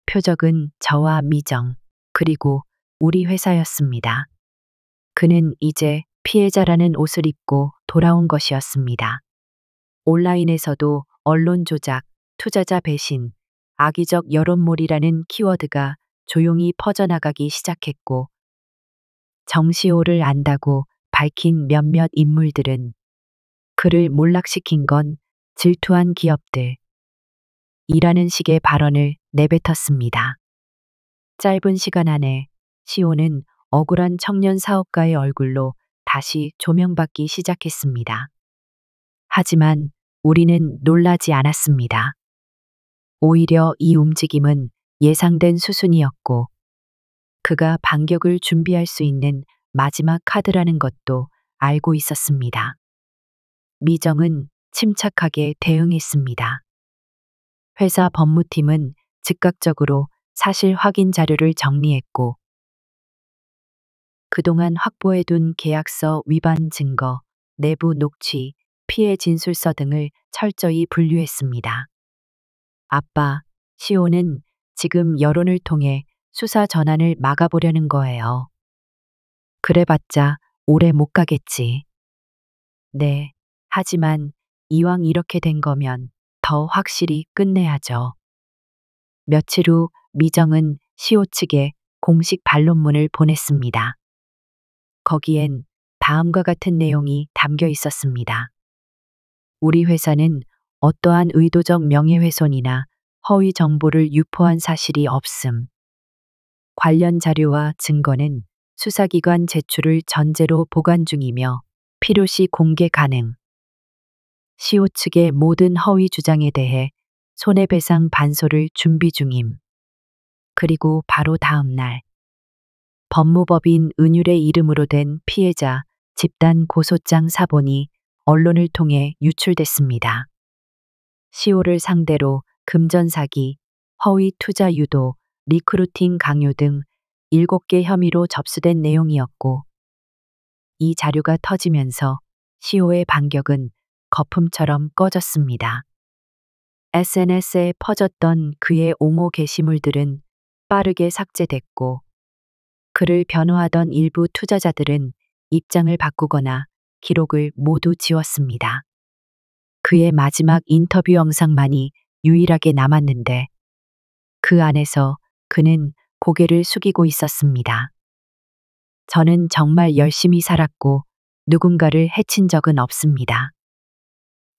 표적은 저와 미정, 그리고 우리 회사였습니다. 그는 이제 피해자라는 옷을 입고 돌아온 것이었습니다. 온라인에서도 언론 조작, 투자자 배신, 악의적 여론몰이라는 키워드가 조용히 퍼져나가기 시작했고, 정시호를 안다고 밝힌 몇몇 인물들은 그를 몰락시킨 건 질투한 기업들, 이라는 식의 발언을 내뱉었습니다. 짧은 시간 안에 시호는 억울한 청년 사업가의 얼굴로 다시 조명받기 시작했습니다. 하지만 우리는 놀라지 않았습니다. 오히려 이 움직임은 예상된 수순이었고, 그가 반격을 준비할 수 있는 마지막 카드라는 것도 알고 있었습니다. 미정은 침착하게 대응했습니다. 회사 법무팀은 즉각적으로 사실 확인 자료를 정리했고, 그동안 확보해둔 계약서 위반 증거, 내부 녹취, 피해 진술서 등을 철저히 분류했습니다. 아빠, 시오는 지금 여론을 통해 수사 전환을 막아보려는 거예요. 그래봤자 오래 못 가겠지. 네, 하지만 이왕 이렇게 된 거면 더 확실히 끝내야죠. 며칠 후 미정은 시오 측에 공식 반론문을 보냈습니다. 거기엔 다음과 같은 내용이 담겨 있었습니다. 우리 회사는 어떠한 의도적 명예훼손이나 허위 정보를 유포한 사실이 없음. 관련 자료와 증거는 수사기관 제출을 전제로 보관 중이며 필요시 공개 가능. 시오 측의 모든 허위 주장에 대해 손해배상 반소를 준비 중임. 그리고 바로 다음 날 법무법인 은율의 이름으로 된 피해자 집단 고소장 사본이 언론을 통해 유출됐습니다. 시오를 상대로 금전 사기, 허위 투자 유도, 리크루팅 강요 등 7개 혐의로 접수된 내용이었고, 이 자료가 터지면서 시오의 반격은 거품처럼 꺼졌습니다. SNS에 퍼졌던 그의 옹호 게시물들은 빠르게 삭제됐고, 그를 변호하던 일부 투자자들은 입장을 바꾸거나 기록을 모두 지웠습니다. 그의 마지막 인터뷰 영상만이 유일하게 남았는데 그 안에서 그는 고개를 숙이고 있었습니다. 저는 정말 열심히 살았고 누군가를 해친 적은 없습니다.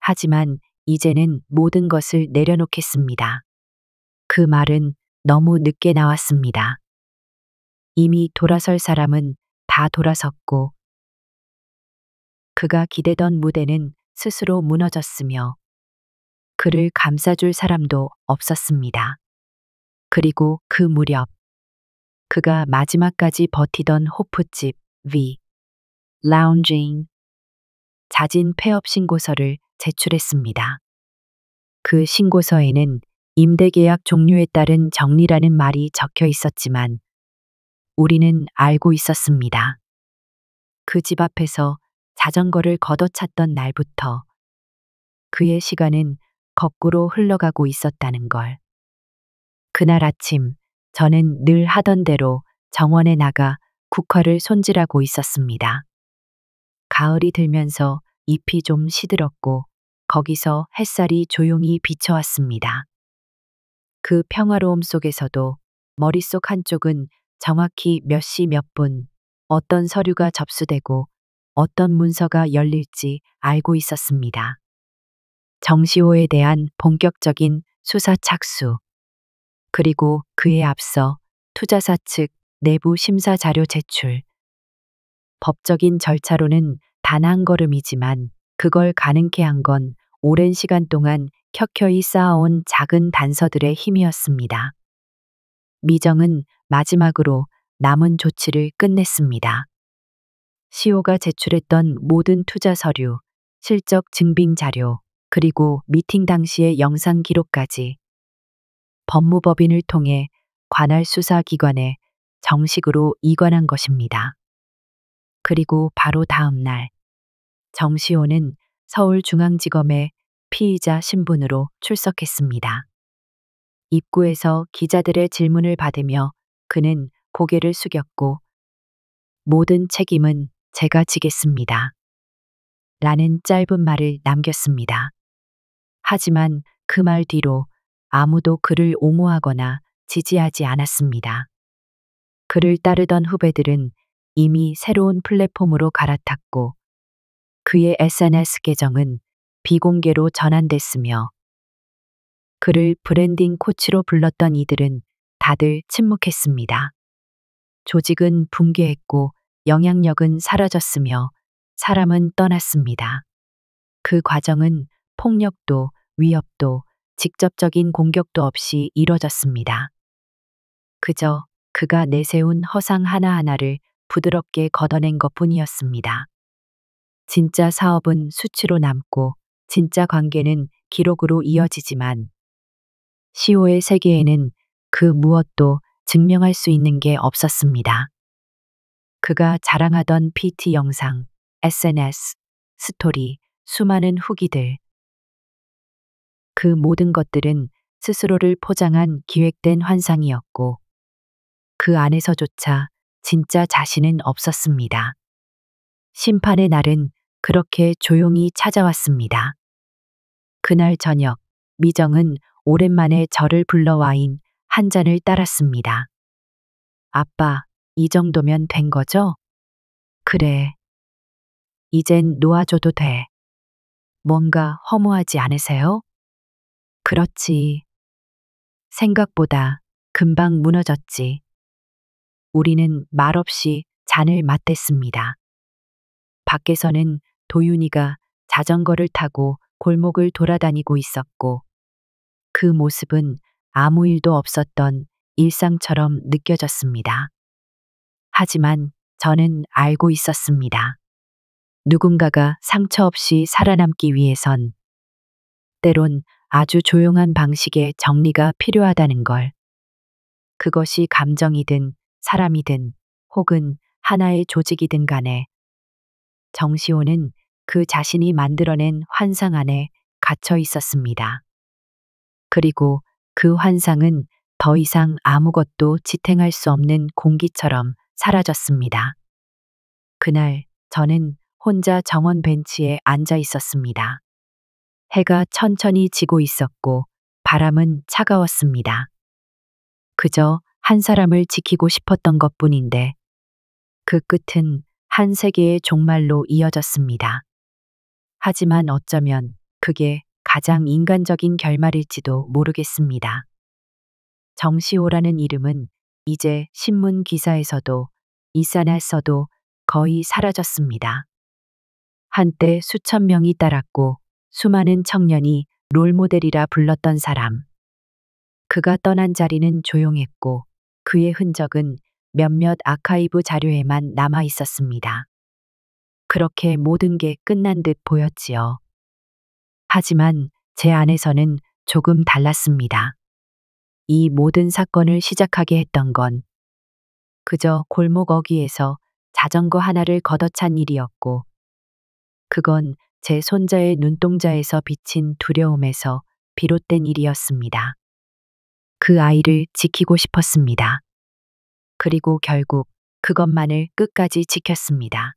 하지만 이제는 모든 것을 내려놓겠습니다. 그 말은 너무 늦게 나왔습니다. 이미 돌아설 사람은 다 돌아섰고 그가 기대던 무대는 스스로 무너졌으며 그를 감싸줄 사람도 없었습니다. 그리고 그 무렵 그가 마지막까지 버티던 호프집 V 라운징 자진 폐업 신고서를 제출했습니다. 그 신고서에는 임대계약 종료에 따른 정리라는 말이 적혀 있었지만 우리는 알고 있었습니다. 그 집 앞에서 자전거를 걷어찼던 날부터 그의 시간은 거꾸로 흘러가고 있었다는 걸. 그날 아침 저는 늘 하던 대로 정원에 나가 국화를 손질하고 있었습니다. 가을이 들면서 잎이 좀 시들었고 거기서 햇살이 조용히 비쳐왔습니다. 그 평화로움 속에서도 머릿속 한쪽은 정확히 몇 시 몇 분, 어떤 서류가 접수되고 어떤 문서가 열릴지 알고 있었습니다. 정시호에 대한 본격적인 수사 착수, 그리고 그에 앞서 투자사 측 내부 심사 자료 제출. 법적인 절차로는 단 한 걸음이지만 그걸 가능케 한 건 오랜 시간 동안 켜켜이 쌓아온 작은 단서들의 힘이었습니다. 미정은 마지막으로 남은 조치를 끝냈습니다. 시오가 제출했던 모든 투자 서류, 실적 증빙 자료, 그리고 미팅 당시의 영상 기록까지 법무법인을 통해 관할 수사기관에 정식으로 이관한 것입니다. 그리고 바로 다음 날 정시호는 서울중앙지검에 피의자 신분으로 출석했습니다. 입구에서 기자들의 질문을 받으며 그는 고개를 숙였고 모든 책임은 제가 지겠습니다. 라는 짧은 말을 남겼습니다. 하지만 그 말 뒤로 아무도 그를 옹호하거나 지지하지 않았습니다. 그를 따르던 후배들은 이미 새로운 플랫폼으로 갈아탔고 그의 SNS 계정은 비공개로 전환됐으며 그를 브랜딩 코치로 불렀던 이들은 다들 침묵했습니다. 조직은 붕괴했고 영향력은 사라졌으며 사람은 떠났습니다. 그 과정은 폭력도 위협도 직접적인 공격도 없이 이뤄졌습니다. 그저 그가 내세운 허상 하나하나를 부드럽게 걷어낸 것뿐이었습니다. 진짜 사업은 수치로 남고 진짜 관계는 기록으로 이어지지만 시오의 세계에는 그 무엇도 증명할 수 있는 게 없었습니다. 그가 자랑하던 PT 영상, SNS, 스토리, 수많은 후기들. 그 모든 것들은 스스로를 포장한 기획된 환상이었고 그 안에서조차 진짜 자신은 없었습니다. 심판의 날은 그렇게 조용히 찾아왔습니다. 그날 저녁, 미정은 오랜만에 저를 불러 와인 한 잔을 따랐습니다. 아빠, 이 정도면 된 거죠? 그래. 이젠 놓아줘도 돼. 뭔가 허무하지 않으세요? 그렇지. 생각보다 금방 무너졌지. 우리는 말없이 잔을 맞댔습니다. 밖에서는 도윤이가 자전거를 타고 골목을 돌아다니고 있었고 그 모습은 아무 일도 없었던 일상처럼 느껴졌습니다. 하지만 저는 알고 있었습니다. 누군가가 상처 없이 살아남기 위해선 때론 아주 조용한 방식의 정리가 필요하다는 걸. 그것이 감정이든 사람이든 혹은 하나의 조직이든 간에 정시호는 그 자신이 만들어낸 환상 안에 갇혀 있었습니다. 그리고 그 환상은 더 이상 아무것도 지탱할 수 없는 공기처럼 사라졌습니다. 그날 저는 혼자 정원 벤치에 앉아 있었습니다. 해가 천천히 지고 있었고 바람은 차가웠습니다. 그저 한 사람을 지키고 싶었던 것뿐인데 그 끝은 한 세계의 종말로 이어졌습니다. 하지만 어쩌면 그게 가장 인간적인 결말일지도 모르겠습니다. 정시호라는 이름은 이제 신문 기사에서도 일산에서도 거의 사라졌습니다. 한때 수천 명이 따랐고 수많은 청년이 롤모델이라 불렀던 사람. 그가 떠난 자리는 조용했고 그의 흔적은 몇몇 아카이브 자료에만 남아 있었습니다. 그렇게 모든 게 끝난 듯 보였지요. 하지만 제 안에서는 조금 달랐습니다. 이 모든 사건을 시작하게 했던 건 그저 골목 어귀에서 자전거 하나를 걷어찬 일이었고, 그건 제 손자의 눈동자에서 비친 두려움에서 비롯된 일이었습니다. 그 아이를 지키고 싶었습니다. 그리고 결국 그것만을 끝까지 지켰습니다.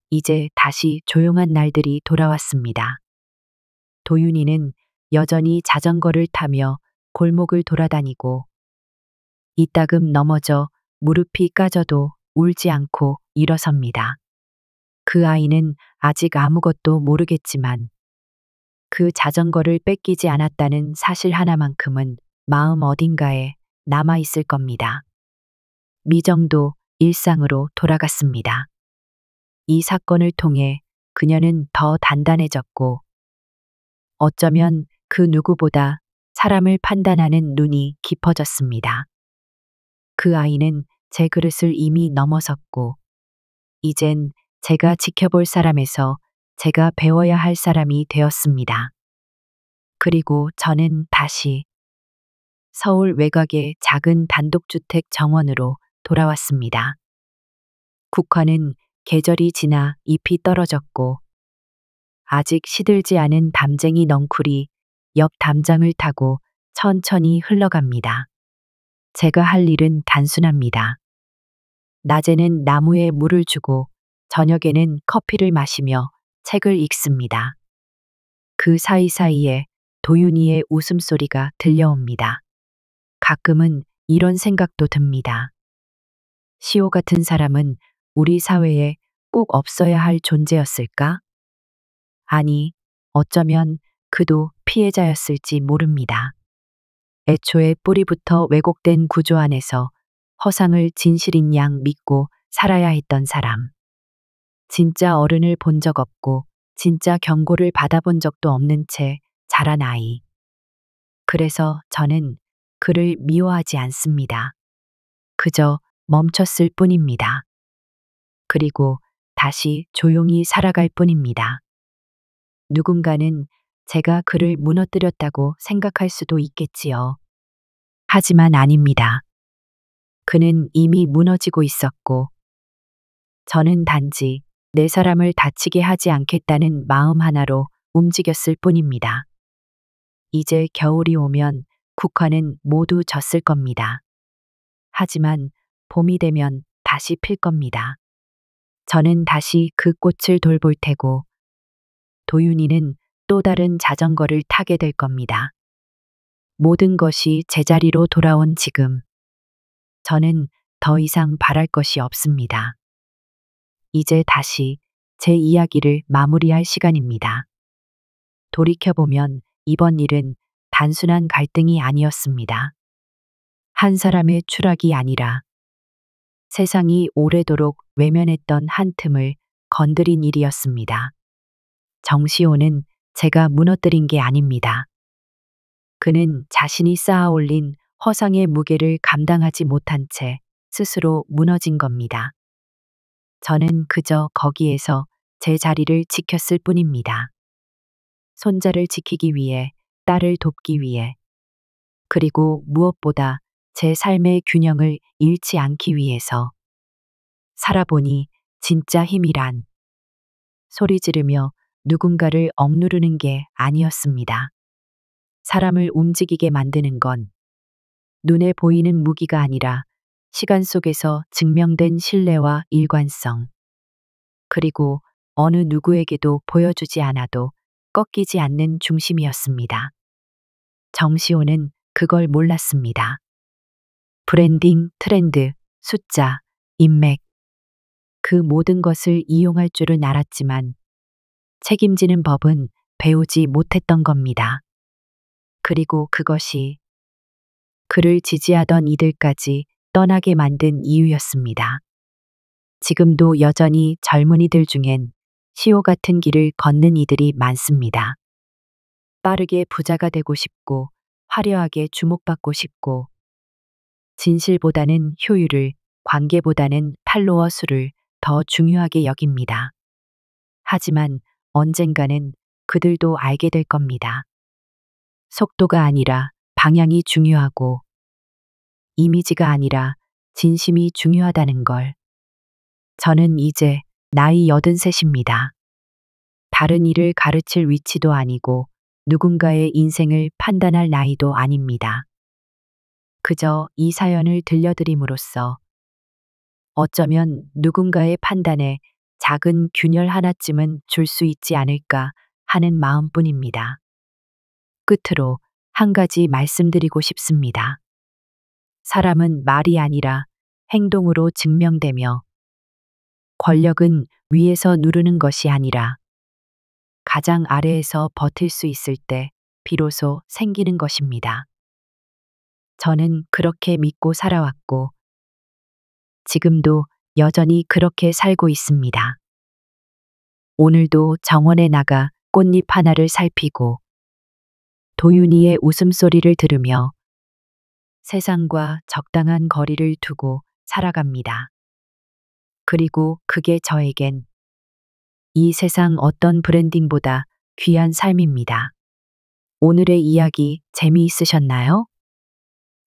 이제 다시 조용한 날들이 돌아왔습니다. 도윤이는 여전히 자전거를 타며 골목을 돌아다니고 이따금 넘어져 무릎이 까져도 울지 않고 일어섭니다. 그 아이는 아직 아무것도 모르겠지만 그 자전거를 뺏기지 않았다는 사실 하나만큼은 마음 어딘가에 남아 있을 겁니다. 미정도 일상으로 돌아갔습니다. 이 사건을 통해 그녀는 더 단단해졌고 어쩌면 그 누구보다 사람을 판단하는 눈이 깊어졌습니다. 그 아이는 제 그릇을 이미 넘어섰고 이젠 제가 지켜볼 사람에서 제가 배워야 할 사람이 되었습니다. 그리고 저는 다시 서울 외곽의 작은 단독주택 정원으로 돌아왔습니다. 국화는 계절이 지나 잎이 떨어졌고 아직 시들지 않은 담쟁이 넝쿨이 옆 담장을 타고 천천히 흘러갑니다. 제가 할 일은 단순합니다. 낮에는 나무에 물을 주고 저녁에는 커피를 마시며 책을 읽습니다. 그 사이사이에 도윤이의 웃음소리가 들려옵니다. 가끔은 이런 생각도 듭니다. 시호 같은 사람은 우리 사회에 꼭 없어야 할 존재였을까? 아니, 어쩌면 그도 피해자였을지 모릅니다. 애초에 뿌리부터 왜곡된 구조 안에서 허상을 진실인 양 믿고 살아야 했던 사람. 진짜 어른을 본 적 없고 진짜 경고를 받아본 적도 없는 채 자란 아이. 그래서 저는 그를 미워하지 않습니다. 그저 멈췄을 뿐입니다. 그리고 다시 조용히 살아갈 뿐입니다. 누군가는 제가 그를 무너뜨렸다고 생각할 수도 있겠지요. 하지만 아닙니다. 그는 이미 무너지고 있었고, 저는 단지 내 사람을 다치게 하지 않겠다는 마음 하나로 움직였을 뿐입니다. 이제 겨울이 오면 국화는 모두 졌을 겁니다. 하지만 봄이 되면 다시 필 겁니다. 저는 다시 그 꽃을 돌볼 테고, 도윤이는 또 다른 자전거를 타게 될 겁니다. 모든 것이 제자리로 돌아온 지금, 저는 더 이상 바랄 것이 없습니다. 이제 다시 제 이야기를 마무리할 시간입니다. 돌이켜보면 이번 일은 단순한 갈등이 아니었습니다. 한 사람의 추락이 아니라 세상이 오래도록 외면했던 한 틈을 건드린 일이었습니다. 정시호는 제가 무너뜨린 게 아닙니다. 그는 자신이 쌓아 올린 허상의 무게를 감당하지 못한 채 스스로 무너진 겁니다. 저는 그저 거기에서 제 자리를 지켰을 뿐입니다. 손자를 지키기 위해, 딸을 돕기 위해, 그리고 무엇보다 제 삶의 균형을 잃지 않기 위해서 살아보니 진짜 힘이란 소리 지르며 누군가를 억누르는 게 아니었습니다. 사람을 움직이게 만드는 건 눈에 보이는 무기가 아니라 시간 속에서 증명된 신뢰와 일관성, 그리고 어느 누구에게도 보여주지 않아도 꺾이지 않는 중심이었습니다. 정시호는 그걸 몰랐습니다. 브랜딩, 트렌드, 숫자, 인맥, 그 모든 것을 이용할 줄은 알았지만 책임지는 법은 배우지 못했던 겁니다. 그리고 그것이 그를 지지하던 이들까지 떠나게 만든 이유였습니다. 지금도 여전히 젊은이들 중엔 시호 같은 길을 걷는 이들이 많습니다. 빠르게 부자가 되고 싶고, 화려하게 주목받고 싶고, 진실보다는 효율을, 관계보다는 팔로워 수를 더 중요하게 여깁니다. 하지만 언젠가는 그들도 알게 될 겁니다. 속도가 아니라 방향이 중요하고, 이미지가 아니라 진심이 중요하다는 걸. 저는 이제 나이 83입니다. 다른 일을 가르칠 위치도 아니고 누군가의 인생을 판단할 나이도 아닙니다. 그저 이 사연을 들려드림으로써 어쩌면 누군가의 판단에 작은 균열 하나쯤은 줄 수 있지 않을까 하는 마음뿐입니다. 끝으로 한 가지 말씀드리고 싶습니다. 사람은 말이 아니라 행동으로 증명되며, 권력은 위에서 누르는 것이 아니라 가장 아래에서 버틸 수 있을 때 비로소 생기는 것입니다. 저는 그렇게 믿고 살아왔고, 지금도 여전히 그렇게 살고 있습니다. 오늘도 정원에 나가 꽃잎 하나를 살피고, 도윤이의 웃음소리를 들으며 세상과 적당한 거리를 두고 살아갑니다. 그리고 그게 저에겐 이 세상 어떤 브랜딩보다 귀한 삶입니다. 오늘의 이야기 재미있으셨나요?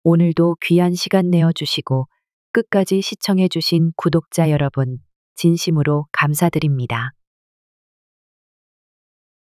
오늘도 귀한 시간 내어주시고 끝까지 시청해주신 구독자 여러분, 진심으로 감사드립니다.